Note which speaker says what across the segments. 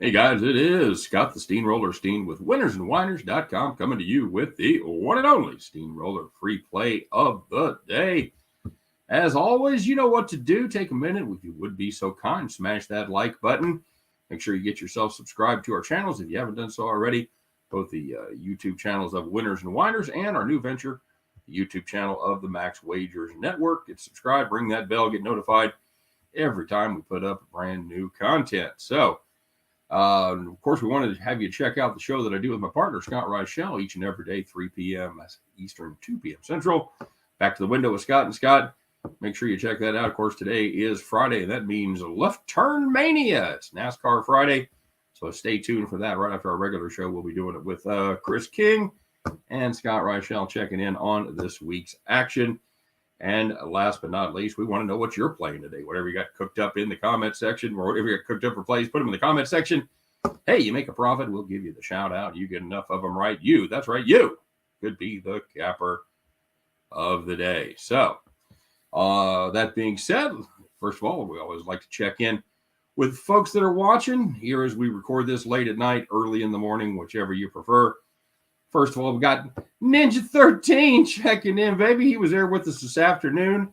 Speaker 1: Hey guys, it is Scott the Steehnroller Steen with winnersandwhiners.com coming to you with the one and only Steehnroller free play of the day. As always, you know what to do. Take a minute, if you would be so kind, smash that like button. Make sure you get yourself subscribed to our channels if you haven't done so already. Both the YouTube channels of Winners and Whiners and our new venture, the YouTube channel of the Max Wagers Network. Get subscribed, ring that bell, get notified every time we put up brand new content. So, of course, we wanted to have you check out the show that I do with my partner, Scott Reichel, each and every day, 3 p.m. Eastern, 2 p.m. Central. Back to the window with Scott and Scott. Make sure you check that out. Of course, today is Friday, and that means Left Turn Mania. It's NASCAR Friday, so stay tuned for that. Right after our regular show, we'll be doing it with Chris King and Scott Reichel checking in on this week's action. And last but not least, we want to know what you're playing today. Whatever you got cooked up in the comment section, or whatever you got cooked up for plays, put them in the comment section. Hey, you make a profit, we'll give you the shout out. You get enough of them right. That's right, you could be the capper of the day. So, that being said, first of all, we always like to check in with folks that are watching here as we record this late at night, early in the morning, whichever you prefer. First of all, we got Ninja 13 checking in, baby. He was there with us this afternoon,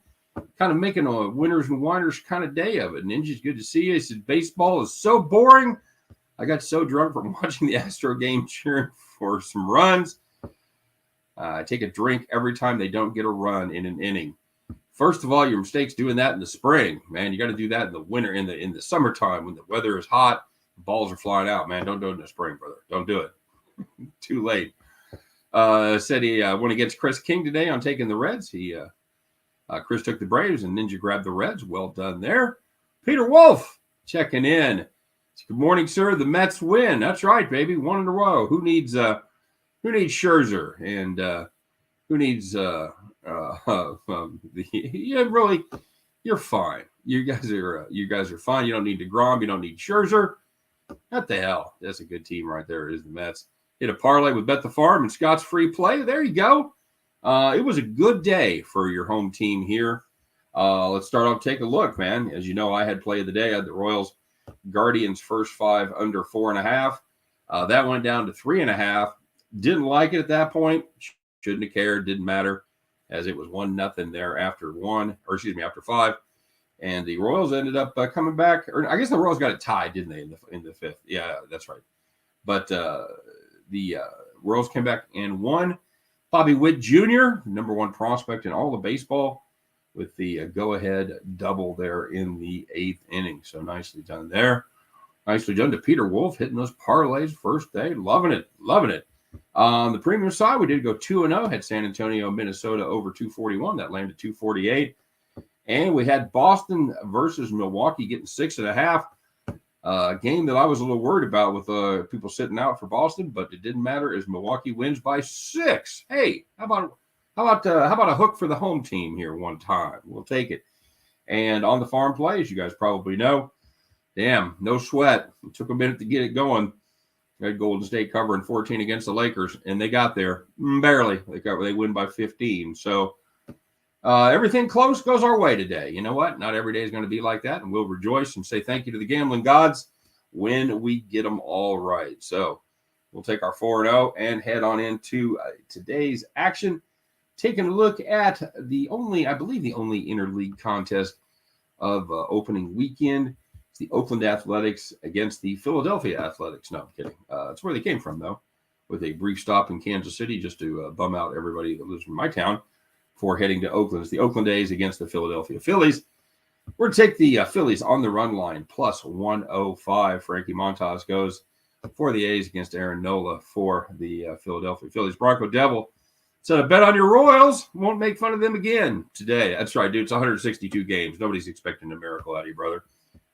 Speaker 1: kind of making a winners and whiners kind of day of it. Ninja's good to see you. He said, baseball is so boring. I got so drunk from watching the Astro game, cheering for some runs. I take a drink every time they don't get a run in an inning. First of all, your mistake's doing that in the spring, man. You got to do that in the winter, in the summertime when the weather is hot, balls are flying out, man. Don't do it in the spring, brother. Don't do it. Too late. Said he went against Chris King today on taking the Reds. Chris took the Braves and Ninja grabbed the Reds. Well done there. Peter Wolf checking in. Good morning, sir. The Mets win. That's right, baby. 1 in a row. Who needs Scherzer and who needs really, you're fine. You guys are fine. You don't need DeGrom. You don't need Scherzer. What the hell? That's a good team right there. Is the Mets. Hit a parlay with Bet the Farm and Scott's free play. There you go. It was a good day for your home team here. Let's start off. Take a look, man. As you know, I had play of the day. I had the Royals Guardians first 5 under 4.5. That went down to 3.5. Didn't like it at that point. Shouldn't have cared. Didn't matter, as it was 1-0 there after 5. And the Royals ended up coming back. Or I guess the Royals got it tied, didn't they, in the 5th? Yeah, that's right. But the Royals came back and won. Bobby Witt Jr., number 1 prospect in all of baseball, with the go-ahead double there in the 8th inning. So nicely done there. Nicely done to Peter Wolf, hitting those parlays first day. Loving it. On the premium side, we did go 2-0. Had San Antonio, Minnesota over 241. That landed 248. And we had Boston versus Milwaukee getting 6.5. A game that I was a little worried about with people sitting out for Boston, but it didn't matter as Milwaukee wins by 6. Hey, how about a hook for the home team here one time? We'll take it. And on the farm play, as you guys probably know, damn, no sweat. It took a minute to get it going. We had Golden State covering 14 against the Lakers, and they got there barely. They win by 15. So everything close goes our way today. You know what? Not every day is going to be like that, and we'll rejoice and say thank you to the gambling gods when we get them all right. So we'll take our 4-0 and head on into today's action. Taking a look at the only interleague contest of opening weekend. It's the Oakland Athletics against the Philadelphia Athletics. No, I'm kidding. That's where they came from, though, with a brief stop in Kansas City just to bum out everybody that lives in my town for heading to Oakland. It's the Oakland A's against the Philadelphia Phillies. We're going to take the Phillies on the run line, plus 105. Frankie Montas goes for the A's against Aaron Nola for the Philadelphia Phillies. Bronco Devil said, a bet on your Royals. Won't make fun of them again today. That's right, dude. It's 162 games. Nobody's expecting a miracle out of you, brother.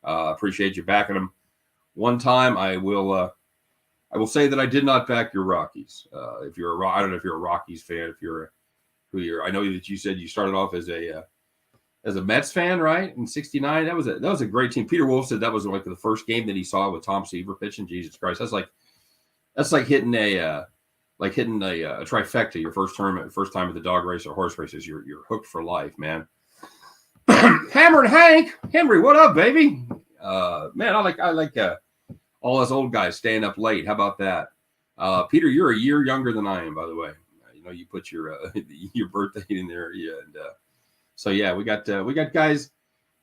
Speaker 1: Appreciate you backing them. One time, I will say that I did not back your Rockies. I don't know if you're a Rockies fan. I know that you said you started off as a Mets fan, right? In '69, that was a great team. Peter Wolf said that was like the first game that he saw with Tom Seaver pitching. Jesus Christ, that's like hitting a trifecta. Your first time at the dog race or horse races. You're hooked for life, man. Hammer and Hank Henry, what up, baby? Man, I like All us old guys staying up late. How about that? Peter, you're a year younger than I am, by the way. You put your your birthday in there, yeah. And so yeah, we got guys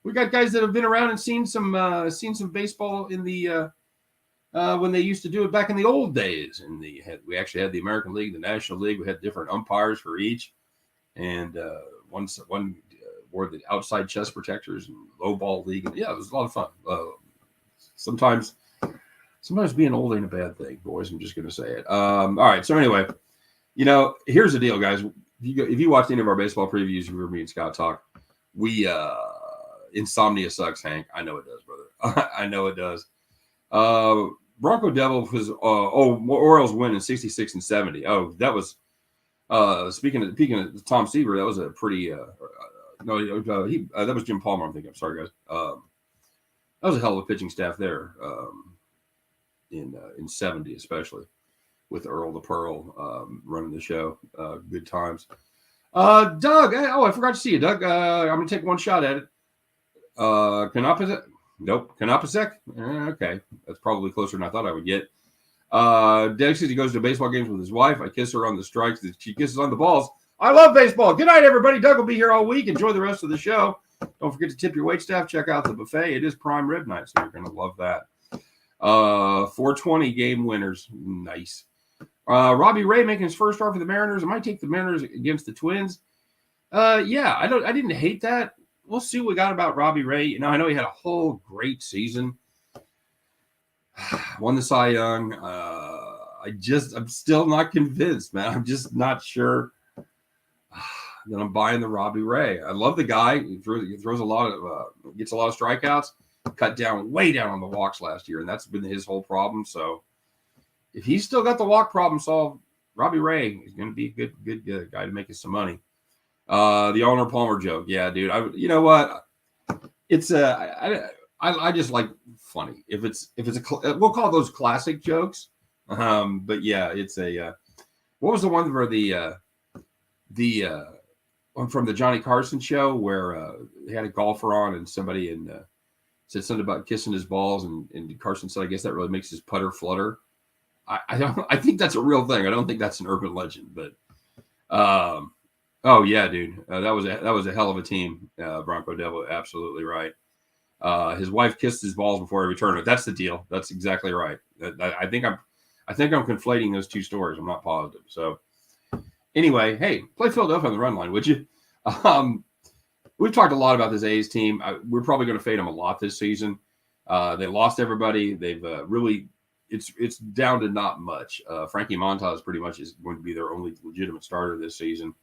Speaker 1: that have been around and seen some baseball in the when they used to do it back in the old days. And we actually had the American League, the National League. We had different umpires for each, and one wore the outside chest protectors and low ball league. And, yeah, it was a lot of fun. Sometimes being old ain't a bad thing, boys. I'm just going to say it. All right. So anyway, here's the deal, guys. If you watched any of our baseball previews, you heard me and Scott talk. We insomnia sucks, Hank. I know it does, brother. I know it does. Bronco Devil was Orioles win in 66 and 70. Oh, that was speaking of Tom Seaver. That was a pretty that was Jim Palmer. I'm thinking. I'm sorry, guys. That was a hell of a pitching staff there in 70, especially with Earl the Pearl running the show. Good times. Doug. I forgot to see you, Doug. I'm gonna take one shot at it. Nope. Kanapasek? Okay. That's probably closer than I thought I would get. Doug says he goes to baseball games with his wife. I kiss her on the strikes. She kisses on the balls. I love baseball. Good night, everybody. Doug will be here all week. Enjoy the rest of the show. Don't forget to tip your waitstaff. Check out the buffet. It is prime rib night, so you're going to love that. 420 game winners. Nice. Robbie Ray making his first start for the Mariners. I might take the Mariners against the Twins. Yeah, I didn't hate that. We'll see what we got about Robbie Ray. I know he had a whole great season. Won the Cy Young. I'm still not convinced, man. I'm just not sure that I'm buying the Robbie Ray. I love the guy. He throws a lot of, gets a lot of strikeouts. Cut way down on the walks last year, and that's been his whole problem. So if he's still got the walk problem solved, Robbie Ray is going to be a good guy to make us some money. The Arnold Palmer joke. Yeah, dude. You know what? It's I just like funny. If it's we'll call those classic jokes. But yeah, it's a what was the one where the one from the Johnny Carson show where they had a golfer on and somebody said something about kissing his balls and Carson said, I guess that really makes his putter flutter. I think that's a real thing. I don't think that's an urban legend, but oh yeah, dude, that was a hell of a team. Bronco Devil, absolutely right. His wife kissed his balls before every tournament. That's the deal. That's exactly right. I think I'm conflating those two stories. I'm not positive. So anyway, hey, play Philadelphia on the run line, would you? We've talked a lot about this A's team. We're probably going to fade them a lot this season. They lost everybody. They've really it's down to not much. Frankie Montas pretty much is going to be their only legitimate starter this season.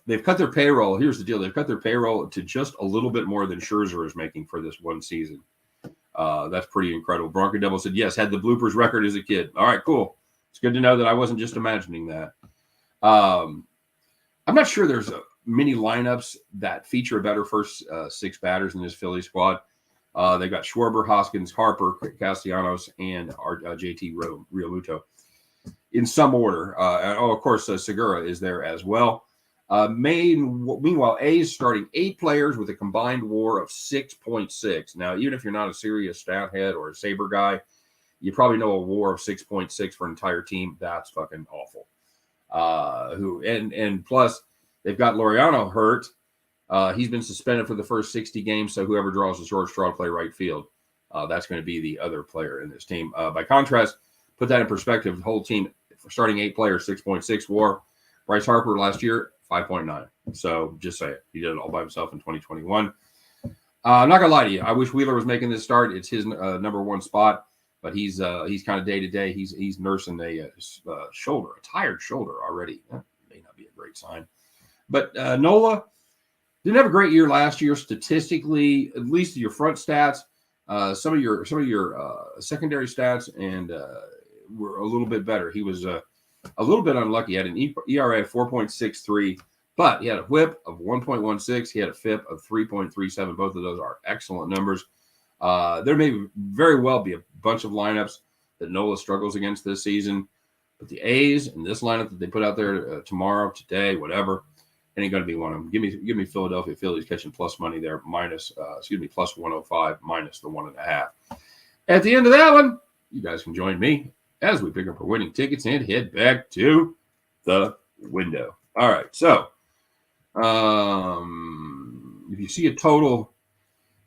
Speaker 1: They've cut their payroll. Here's the deal. They've cut their payroll to just a little bit more than Scherzer is making for this one season. That's pretty incredible. Bronco Devil said, yes, had the bloopers record as a kid. All right, cool. It's good to know that I wasn't just imagining that. I'm not sure there's many lineups that feature a better first six batters in this Philly squad. They've got Schwarber, Hoskins, Harper, Castellanos, and JT Realmuto in some order. Of course, Segura is there as well. Meanwhile, A's starting 8 players with a combined WAR of 6.6. Now, even if you're not a serious stat head or a Saber guy, you probably know a WAR of 6.6 for an entire team. That's fucking awful. And plus, they've got Laureano hurt. He's been suspended for the first 60 games, so whoever draws the short straw to play right field, that's going to be the other player in this team. By contrast, put that in perspective, the whole team, starting 8 players, 6.6 WAR. Bryce Harper last year, 5.9. So just say it. He did it all by himself in 2021. I'm not going to lie to you. I wish Wheeler was making this start. It's his number one spot, but he's kind of day-to-day. He's nursing a tired shoulder already. That may not be a great sign. But Nola didn't have a great year last year statistically, at least your front stats, some of your secondary stats, and were a little bit better. He was a little bit unlucky. He had an ERA of 4.63, but he had a WHIP of 1.16. He had a FIP of 3.37. Both of those are excellent numbers. There may very well be a bunch of lineups that Nola struggles against this season, but the A's and this lineup that they put out there tomorrow, today, whatever, ain't going to be one of them. Give me Philadelphia Phillies catching plus money there, plus 105 minus the 1.5. At the end of that one, you guys can join me as we pick up our winning tickets and head back to the window. All right, so if you see a total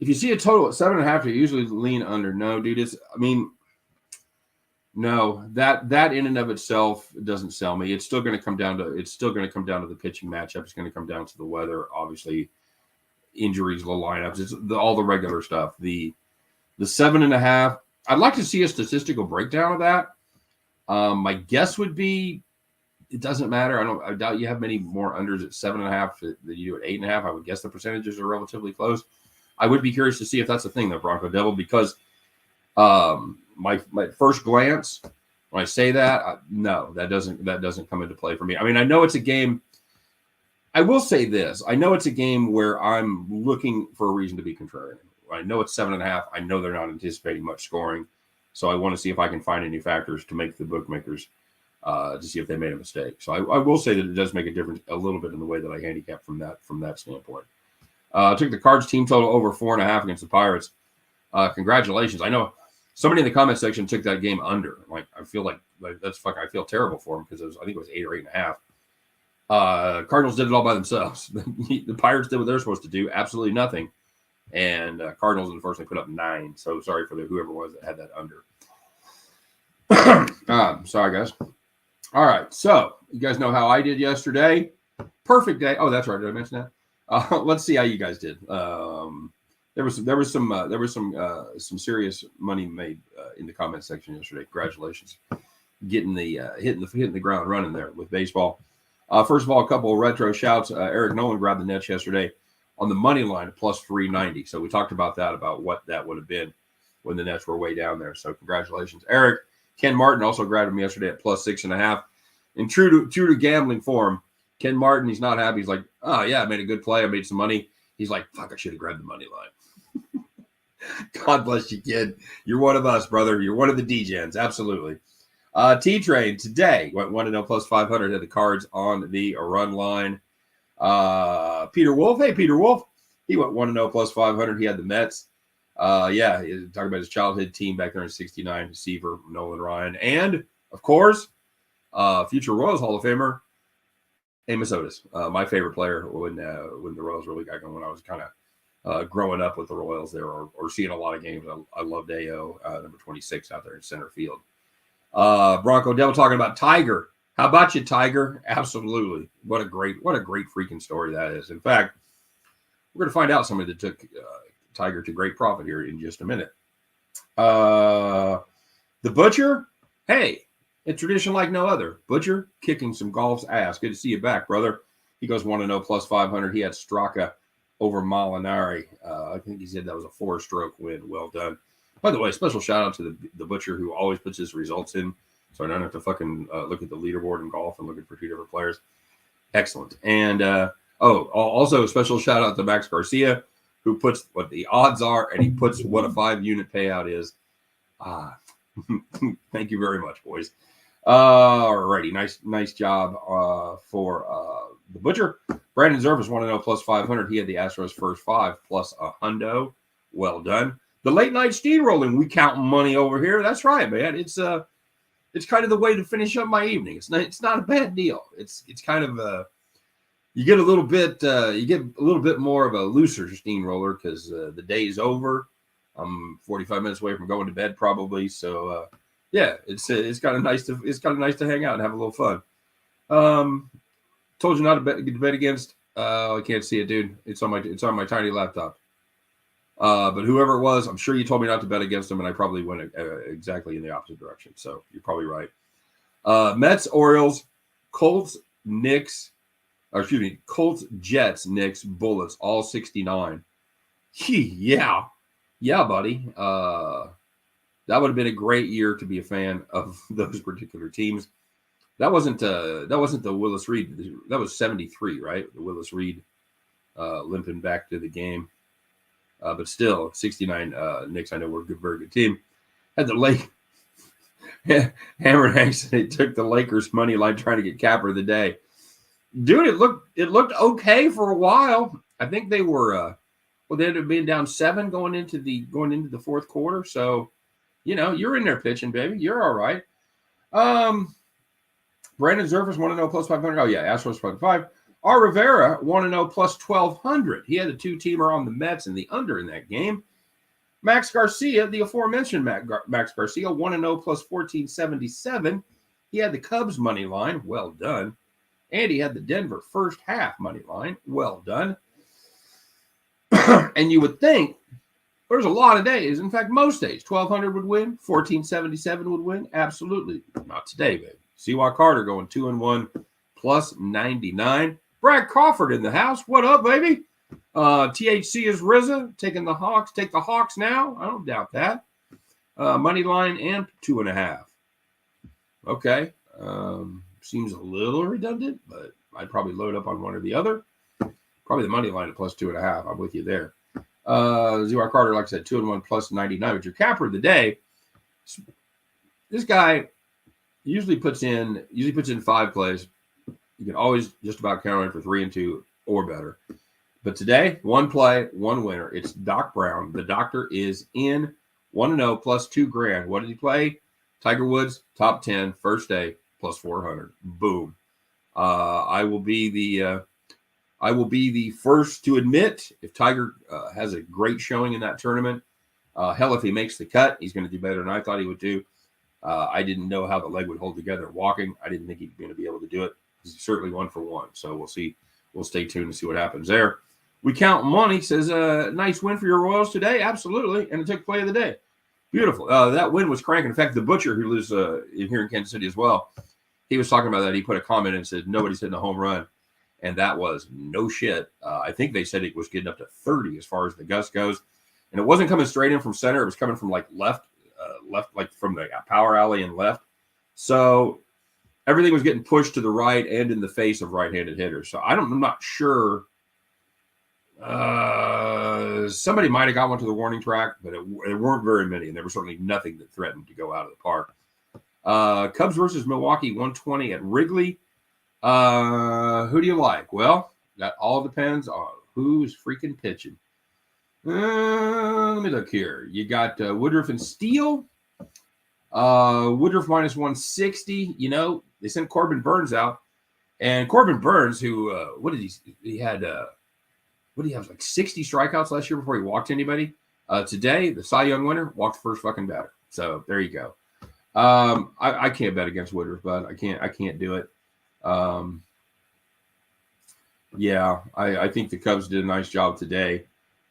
Speaker 1: at 7.5, you usually lean under. No, dude, no, that in and of itself doesn't sell me. It's still going to come down to the pitching matchup. It's going to come down to the weather, obviously, injuries, the lineups. It's all the regular stuff. The 7.5. I'd like to see a statistical breakdown of that. My guess would be it doesn't matter. I doubt you have many more unders at 7.5 than you do at 8.5. I would guess the percentages are relatively close. I would be curious to see if that's a thing, though, Bronco Devil, because my first glance when I say that, no, that doesn't come into play for me. I mean, I know it's a game. I will say this: I know it's a game where I'm looking for a reason to be contrarian. I know it's 7.5. I know they're not anticipating much scoring, so I want to see if I can find any factors to make the bookmakers to see if they made a mistake. So I will say that it does make a difference a little bit in the way that I handicap from that standpoint. I took the Cards team total over 4.5 against the Pirates. Congratulations! I know somebody in the comment section took that game under. Like I feel like that's fucking. I feel terrible for them because I think it was 8 or 8.5. Cardinals did it all by themselves. The Pirates did what they're supposed to do, absolutely nothing. And Cardinals unfortunately put up 9. So sorry for whoever it was that had that under. Sorry, guys. All right, so you guys know how I did yesterday. Perfect day. Oh, that's right. Did I mention that? Let's see how you guys did. There was some serious money made in the comment section yesterday. Congratulations, getting the hitting the ground running there with baseball. First of all, a couple of retro shouts. Eric Nolan grabbed the Nets yesterday on the money line at plus 390. So we talked about that, about what that would have been when the Nets were way down there. So congratulations, Eric. Ken Martin also grabbed him yesterday at plus 6.5. And true to gambling form, Ken Martin, he's not happy. He's like, oh yeah, I made a good play. I made some money. He's like, fuck, I should have grabbed the money line. God bless you, kid. You're one of us, brother. You're one of the D-Gens. Absolutely. T-Train today went 1-0 plus 500 had the Cards on the run line. Peter Wolf. Hey, Peter Wolf. He went 1-0 plus 500. He had the Mets. Yeah, talking about his childhood team back there in '69, receiver Nolan Ryan. And, of course, future Royals Hall of Famer, Amos Otis, my favorite player when the Royals really got going. When I was kind of growing up with the Royals there or seeing a lot of games. I loved AO, number 26 out there in center field. Bronco Devil talking about Tiger. How about you, Tiger? Absolutely. What a great freaking story that is. In fact, we're going to find out somebody that took Tiger to great profit here in just a minute. The Butcher. Hey, a tradition like no other. Butcher kicking some golf's ass. Good to see you back, brother. He goes 1-0 plus 500. He had Straka over Molinari. I think he said that was a 4-stroke win. Well done. By the way, special shout out to the Butcher who always puts his results in, so I don't have to fucking look at the leaderboard in golf and looking for 2 different players. Excellent. And also a special shout out to Max Garcia, who puts what the odds are and he puts what a 5-unit payout is. Thank you very much, boys. Alrighty, nice job for the Butcher. Brandon Zervis 1-0 plus 500. He had the Astros first 5 plus a hundo. Well done. The late night steamrolling, we counting money over here. That's right, man. It's kind of the way to finish up my evening. It's not a bad deal. It's kind of you get a little bit more of a looser steamroller because the day's over. I'm 45 minutes away from going to bed probably. So yeah, it's kind of nice to hang out and have a little fun. Told you not to bet against. I can't see it, dude. It's on my tiny laptop. But whoever it was, I'm sure you told me not to bet against them, and I probably went exactly in the opposite direction. So you're probably right. Mets, Orioles, Colts, Jets, Knicks, Bullets, all 69. Yeah, buddy. That would have been a great year to be a fan of those particular teams. That wasn't the Willis Reed. That was 73, right? The Willis Reed limping back to the game. But still, 69 Knicks, I know were a very good team. Had the Hammer and Hanks, they took the Lakers money line trying to get capper of the day. Dude, it looked okay for a while. I think they were they ended up being down 7 going into the fourth quarter. So You're in there pitching, baby. You're all right. Brandon Zerfus 1-0 plus 500. Oh, yeah, Astros plus 5. R. Rivera 1-0 plus 1,200. He had the two-teamer on the Mets and the under in that game. Max Garcia, the aforementioned Max Garcia, 1-0 plus 1,477. He had the Cubs money line. Well done. And he had the Denver first half money line. Well done. And you would think there's a lot of days. In fact, most days, 1,200 would win. 1,477 would win. Absolutely. Not today, baby. C.Y. Carter going 2-1 plus 99. Brad Crawford in the house. What up, baby? THC is risen. Taking the Hawks. Take the Hawks now. I don't doubt that. Money line and 2.5. Okay. Seems a little redundant, but I'd probably load up on one or the other. Probably the money line at plus 2.5. I'm with you there. Z.Y. Carter, like I said, 2-1 plus 99. But your capper of the day, this guy usually puts in 5 plays. You can always just about count on it for 3 and 2 or better. But today, 1 play, 1 winner. It's Doc Brown. The doctor is in 1-0 plus $2,000. What did he play? Tiger Woods, top 10, first day, plus 400. Boom. I will be the first to admit if Tiger has a great showing in that tournament. Hell, if he makes the cut, he's going to do better than I thought he would do. I didn't know how the leg would hold together walking. I didn't think he'd be going to be able to do it. He's certainly 1 for 1. So we'll see. We'll stay tuned to see what happens there. We count money. Says nice win for your Royals today. Absolutely. And it took play of the day. Beautiful. That win was cranking. In fact, the Butcher, who lives here in Kansas City as well, he was talking about that. He put a comment and said, nobody's hitting a home run. And that was no shit. I think they said it was getting up to 30 as far as the gust goes. And it wasn't coming straight in from center. It was coming from like left, like from the power alley and left. So everything was getting pushed to the right and in the face of right-handed hitters. So I'm not sure. Somebody might have got one to the warning track, but there weren't very many. And there was certainly nothing that threatened to go out of the park. Cubs versus Milwaukee, 120 at Wrigley. Who do you like? Well, that all depends on who's freaking pitching. Let me look here. You got Woodruff and Steele. Woodruff minus 160. They sent Corbin Burns out. And Corbin Burns, who, what did he had, what did he have, like 60 strikeouts last year before he walked anybody? Today, the Cy Young winner walked first fucking batter. So there you go. I can't bet against Woodruff, but I can't do it. Yeah, I think the Cubs did a nice job today.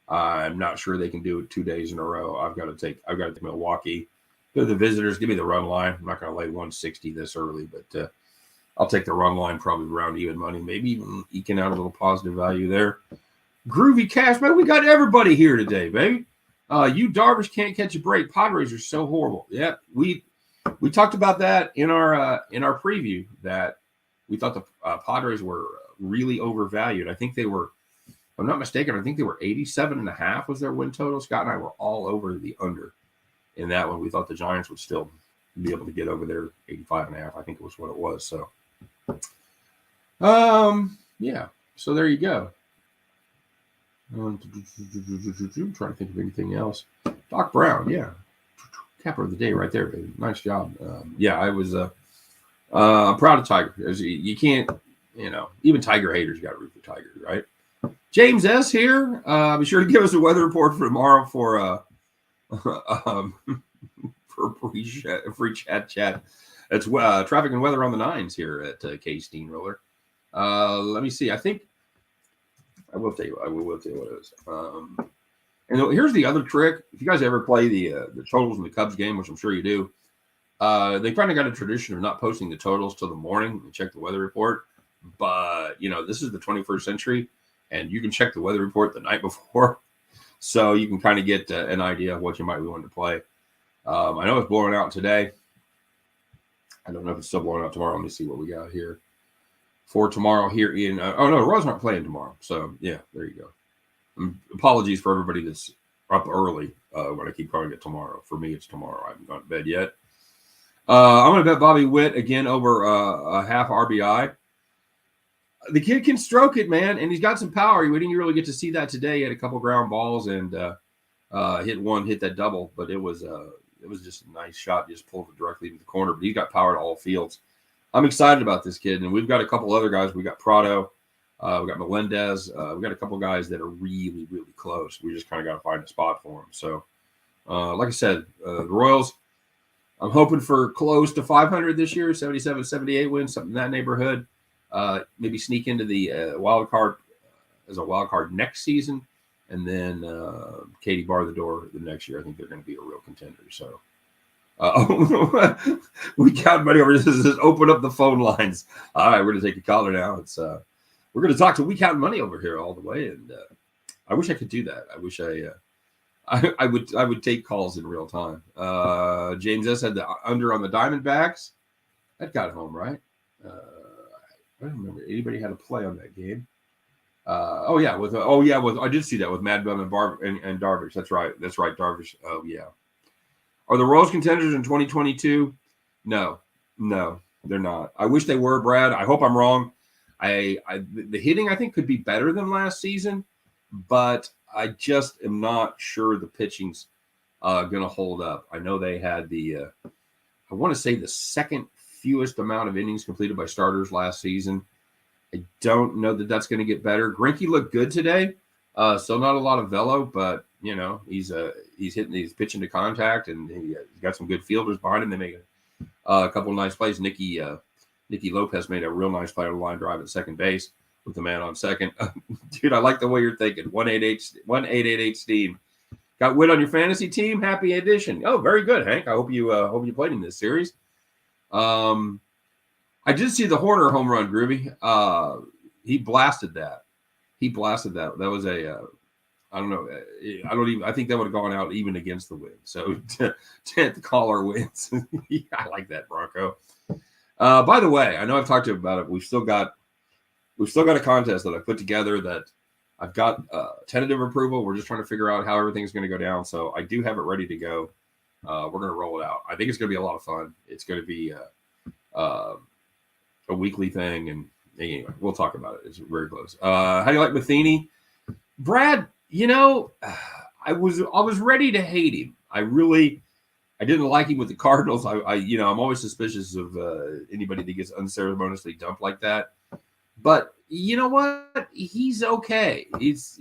Speaker 1: I'm not sure they can do it 2 days in a row. I've got to take Milwaukee. Go to the visitors. Give me the run line. I'm not going to lay 160 this early, but I'll take the run line probably around even money, maybe even eking out a little positive value there. Groovy Cash, man, we got everybody here today, baby. You Darvish can't catch a break. Padres are so horrible. Yeah, we talked about that in our preview that we thought the Padres were really overvalued. I think they were, if I'm not mistaken, I think they were 87.5 was their win total. Scott and I were all over the under in that one. We thought the Giants would still be able to get over there 85.5. I think it was what it was. So, yeah. So there you go. I'm trying to think of anything else. Doc Brown, yeah. Capper of the day right there, baby. Nice job. Yeah, I was I'm proud of Tiger. You can't, even Tiger haters got to root for Tiger, right? James S. here. Be sure to give us a weather report for tomorrow for free chat. That's traffic and weather on the 9s here at K Steehnroller. Let me see. I think I will tell you what it is. And here's the other trick. If you guys ever play the totals in the Cubs game, which I'm sure you do, they kind of got a tradition of not posting the totals till the morning and check the weather report. But, this is the 21st century, and you can check the weather report the night before. So you can kind of get an idea of what you might be wanting to play. I know it's blowing out today. I don't know if it's still blowing out tomorrow. Let me see what we got here. For tomorrow here in the Royals aren't playing tomorrow. So, yeah, there you go. Apologies for everybody that's up early when I keep calling it tomorrow. For me, it's tomorrow. I haven't gone to bed yet. I'm going to bet Bobby Witt again over a half RBI. The kid can stroke it, man, and he's got some power. We didn't really get to see that today. He had a couple ground balls and hit that double, but it was it was just a nice shot, just pulled it directly into the corner. But he's got power to all fields. I'm excited about this kid, and we've got a couple other guys. We got Prado, we got Melendez. We got a couple guys that are really, really close. We just kind of got to find a spot for them. So, like I said, the Royals, I'm hoping for close to 500 this year, 77, 78 wins, something in that neighborhood. Maybe sneak into the wild card as a wild card next season, and then Katie bar the door the next year. I think they're going to be a real contender. So, we count money over. This is open up the phone lines. All right, we're going to take a caller now. It's we're going to talk to We Count Money over here all the way, and I wish I could do that. I wish I would take calls in real time. James S had the under on the Diamondbacks. That got home, right? I don't remember anybody had a play on that game. I did see that with Mad Bum and Darvish. That's right, Darvish. Oh yeah. Are the Royals contenders in 2022? No, they're not. I wish they were, Brad. I hope I'm wrong. The hitting I think could be better than last season, but I just am not sure the pitching's going to hold up. I know they had I want to say the second fewest amount of innings completed by starters last season. I don't know that that's going to get better. Greinke looked good today. Still not a lot of velo, but he's pitching to contact, and he's got some good fielders behind him. They make a couple of nice plays. Nicky Lopez made a real nice play on a line drive at second base with the man on second. Dude, I like the way you're thinking. 1888 Steve. Got win on your fantasy team? Happy edition. Oh, very good, Hank. I hope you played in this series. I did see the Horner home run, Groovy. He blasted that. That was I don't know. I think that would have gone out even against the wind. So the caller wins. I like that, Bronco. By the way, I know I've talked to you about it. We've still got a contest that I put together that I've got tentative approval. We're just trying to figure out how everything's going to go down. So I do have it ready to go. We're going to roll it out. I think it's going to be a lot of fun. It's going to be a weekly thing, and anyway, we'll talk about it. It's very close. How do you like Matheny? Brad, I was ready to hate him. I didn't like him with the Cardinals. I'm always suspicious of anybody that gets unceremoniously dumped like that. But you know what? He's okay. He's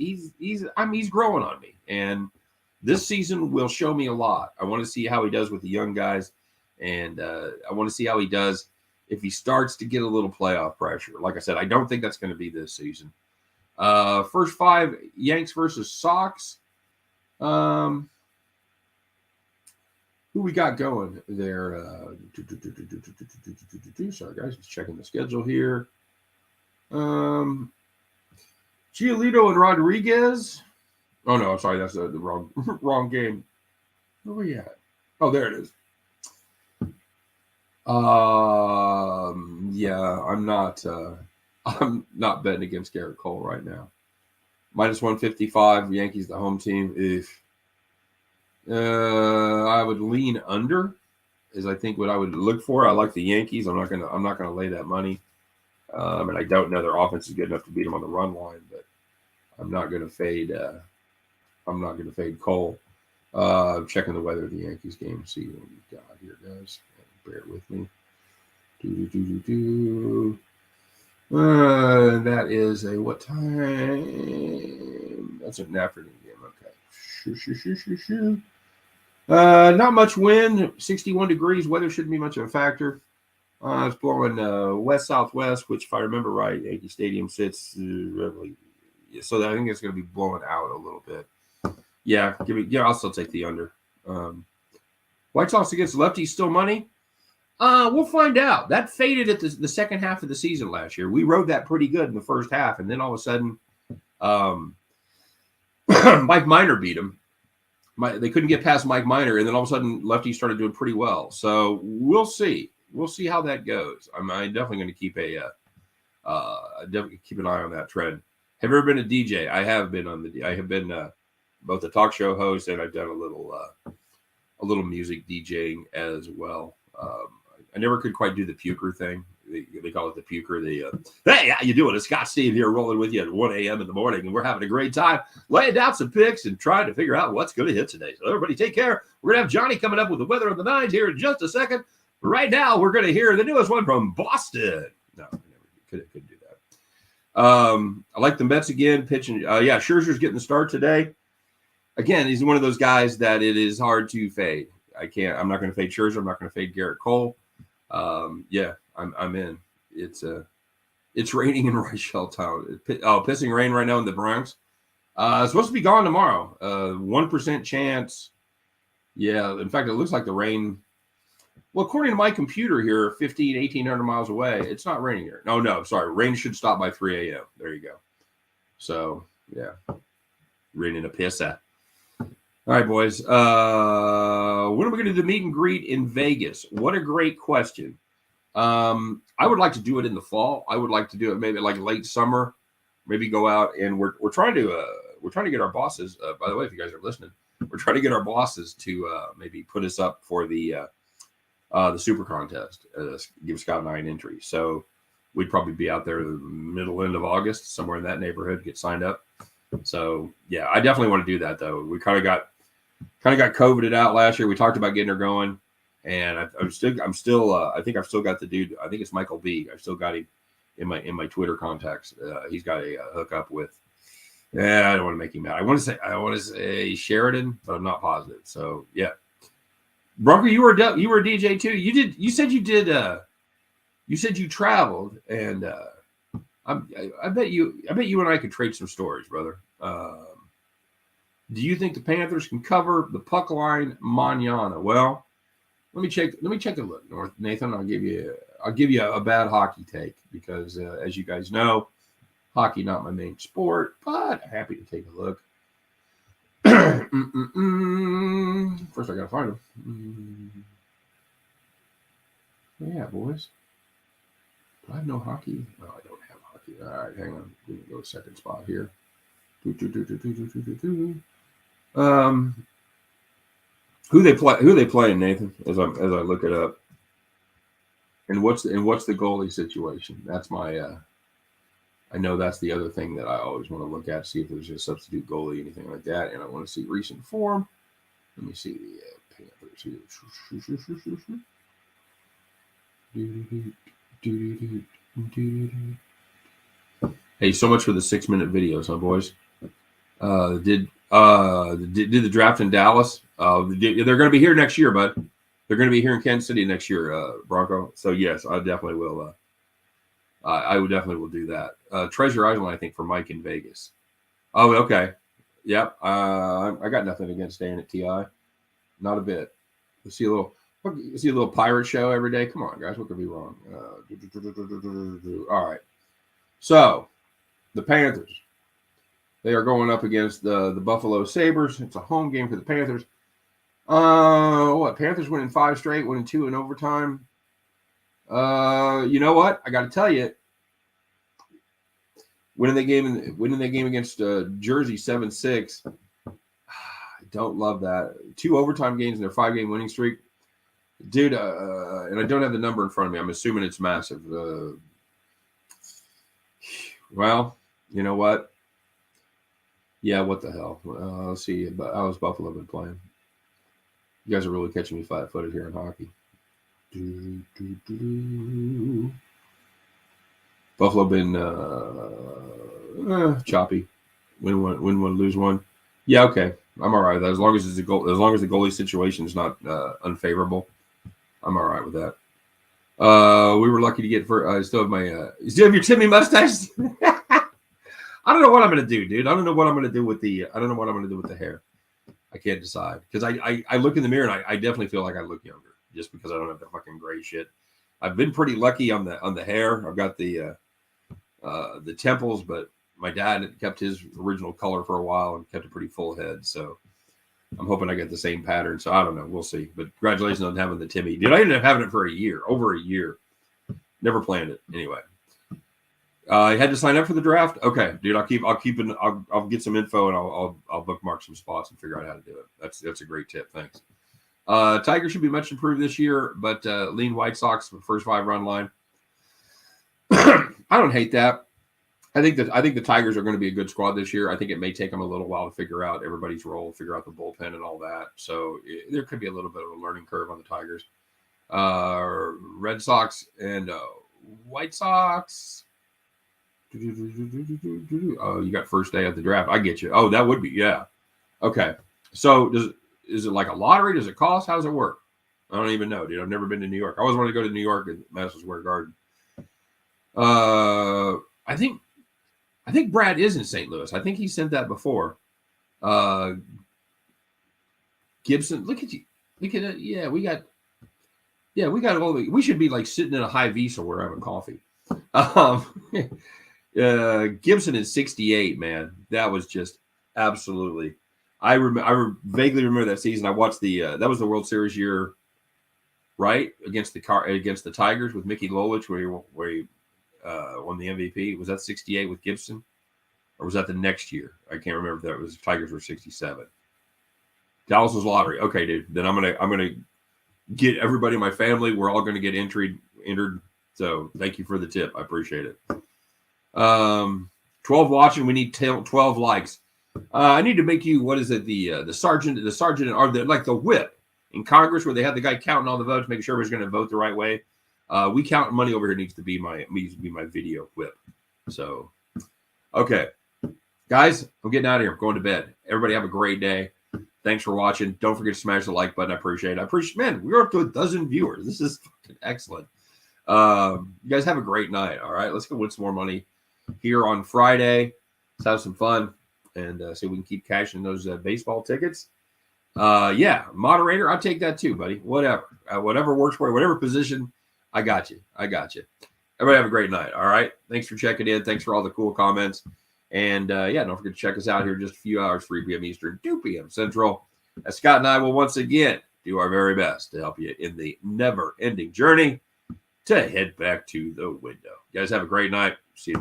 Speaker 1: growing on me, and this season will show me a lot. I want to see how he does with the young guys, and I want to see how he does if he starts to get a little playoff pressure. Like I said, I don't think that's going to be this season. First five, Yanks versus Sox. Who we got going there? Sorry, guys, just checking the schedule here. Giolito and Rodriguez. Oh no, I'm sorry, that's the wrong game. Where are we at? Oh, there it is. I'm not betting against Garrett Cole right now. -155, Yankees the home team. I would lean under, is I think what I would look for. I like the Yankees. I'm not gonna lay that money. And I don't know their offense is good enough to beat them on the run line, but I'm not gonna fade. I'm not gonna fade Cole. Checking the weather of the Yankees game. See what we got here, guys. Bear with me. That is a what time? That's an afternoon game. Okay. Not much wind. 61 degrees. Weather shouldn't be much of a factor. It's blowing west-southwest, which, if I remember right, Yankee Stadium sits really. So I think it's going to be blowing out a little bit. Yeah, I'll still take the under. White Sox against lefties, still money? We'll find out. That faded at the second half of the season last year. We rode that pretty good in the first half, and then all of a sudden, Mike Minor beat him. They couldn't get past Mike Minor, and then all of a sudden, lefties started doing pretty well. So we'll see. We'll see how that goes. I'm definitely going to keep keep an eye on that trend. Have you ever been a DJ? I have been I have been both a talk show host, and I've done a little music DJing as well. I never could quite do the puker thing. they call it the puker. Hey, how you doing? It's Scott Steve here, rolling with you at 1 a.m. in the morning, and we're having a great time laying down some picks and trying to figure out what's going to hit today. So everybody take care. We're going to have Johnny coming up with the weather of the nines here in just a second. But right now, we're going to hear the newest one from Boston. No, I never couldn't do that. I like the Mets again, pitching. Scherzer's getting the start today. Again, he's one of those guys that it is hard to fade. I'm not going to fade Scherzer. I'm not going to fade Garrett Cole. I'm in. It's raining in Reichel Town. Pissing rain right now in the Bronx. It's supposed to be gone tomorrow. 1% chance. Yeah, in fact, it looks like the rain. Well, according to my computer here, 1,800 miles away, it's not raining here. No, sorry. Rain should stop by 3 a.m. There you go. So, yeah. Raining a pissa. All right, boys. When are we going to do the meet and greet in Vegas? What a great question. I would like to do it in the fall. I would like to do it maybe like late summer. Maybe go out and we're trying to get our bosses. By the way, if you guys are listening, we're trying to get our bosses to maybe put us up for the super contest. Give Scott and I an entry. So we'd probably be out there the end of August, somewhere in that neighborhood. Get signed up. So yeah, I definitely want to do that though. We kind of got COVIDed out last year. We talked about getting her going, and I'm still. I think I've still got the dude. I think it's Michael B. I've still got him in my Twitter contacts. He's got a hookup with. Yeah, I don't want to make him mad. I want to say Sheridan, but I'm not positive. So yeah, Bronco, you were a DJ too. You said you traveled, and I bet you and I could trade some stories, brother. Do you think the Panthers can cover the puck line manana? Well, let me check the look, Nathan. I'll give you a bad hockey take because as you guys know, hockey not my main sport, but happy to take a look. First, I gotta find them. Yeah, boys. Do I have no hockey? No, I don't have hockey. All right, hang on. We're gonna go to second spot here. Who they playing, Nathan? As I look it up, and what's the goalie situation? That's my. I know that's the other thing that I always want to look at, see if there's a substitute goalie, anything like that, and I want to see recent form. Let me see the Panthers here. Hey, so much for the 6-minute videos, huh, boys? Did the draft in Dallas? They're going to be here next year, bud. They're going to be here in Kansas City next year, Bronco. So yes, I definitely will. I would definitely will do that. Treasure Island, I think, for Mike in Vegas. Oh, okay. Yep. I got nothing against staying at TI. Not a bit. You see a little pirate show every day. Come on, guys. What could be wrong? All right. So the Panthers. They are going up against the Buffalo Sabres. It's a home game for the Panthers. Panthers winning 5 straight, winning 2 in overtime. You know what? I got to tell you, winning the game against Jersey 7-6. I don't love that. 2 overtime games in their 5-game winning streak, dude. And I don't have the number in front of me. I'm assuming it's massive. Well, you know what? Yeah, what the hell? Let's see. How's Buffalo been playing? You guys are really catching me flat-footed here in hockey. Buffalo been choppy. Win one, lose one. Yeah, okay. I'm all right with that. As long as the goalie situation is not unfavorable, I'm all right with that. We were lucky to get I still have my you still have your Timmy mustache? I don't know what I'm gonna do, dude. I don't know what I'm gonna do with the hair. I can't decide because I look in the mirror and I definitely feel like I look younger just because I don't have the fucking gray shit. I've been pretty lucky on the hair. I've got the temples, but my dad had kept his original color for a while and kept a pretty full head. So I'm hoping I get the same pattern. So I don't know. We'll see. But congratulations on having the Timmy. Dude, I ended up having it for over a year. Never planned it anyway. I had to sign up for the draft. Okay, dude, I'll get some info and I'll bookmark some spots and figure out how to do it. That's a great tip. Thanks. Tiger should be much improved this year, but lean White Sox for the first 5 run line. I don't hate that. I think the Tigers are going to be a good squad this year. I think it may take them a little while to figure out everybody's role, figure out the bullpen and all that. So there could be a little bit of a learning curve on the Tigers. Red Sox and White Sox. Oh, you got first day of the draft. I get you. Oh, that would be, yeah. Okay. So is it like a lottery? Does it cost? How does it work? I don't even know, dude. I've never been to New York. I always wanted to go to New York and Madison Square Garden. I think Brad is in St. Louis. I think he sent that before. Gibson, look at you. Look at it. Yeah, we got all the, we should be like sitting in a high V so we're having coffee. Gibson in 68, man. That was just absolutely. I vaguely remember that season. I watched that was the World Series year, right? Against the Tigers with Mickey Lolich, where he won the MVP. Was that 68 with Gibson? Or was that the next year? I can't remember if that was Tigers were 67. Dallas was lottery. Okay, dude. Then I'm gonna get everybody in my family. We're all gonna get entered. So thank you for the tip. I appreciate it. 12 watching. We need 12 likes. I need to make you, what is it? The sergeant, or like the whip in Congress where they have the guy counting all the votes, making sure everybody's going to vote the right way. We count money over here needs to be my video whip. So, okay, guys, I'm getting out of here. I'm going to bed. Everybody have a great day. Thanks for watching. Don't forget to smash the like button. I appreciate it. Man, we're up to 12 viewers. This is fucking excellent. You guys have a great night. All right, let's go win some more money here on Friday. Let's have some fun and see if we can keep cashing those baseball tickets. Yeah, moderator, I'll take that too, buddy. Whatever works for you, whatever position, I got you. Everybody have a great night. All right, thanks for checking in. Thanks for all the cool comments. And yeah, don't forget to check us out here in just a few hours, 3 p.m. Eastern, 2 p.m. Central. As Scott and I will once again do our very best to help you in the never-ending journey to head back to the window. You guys have a great night. See you tomorrow.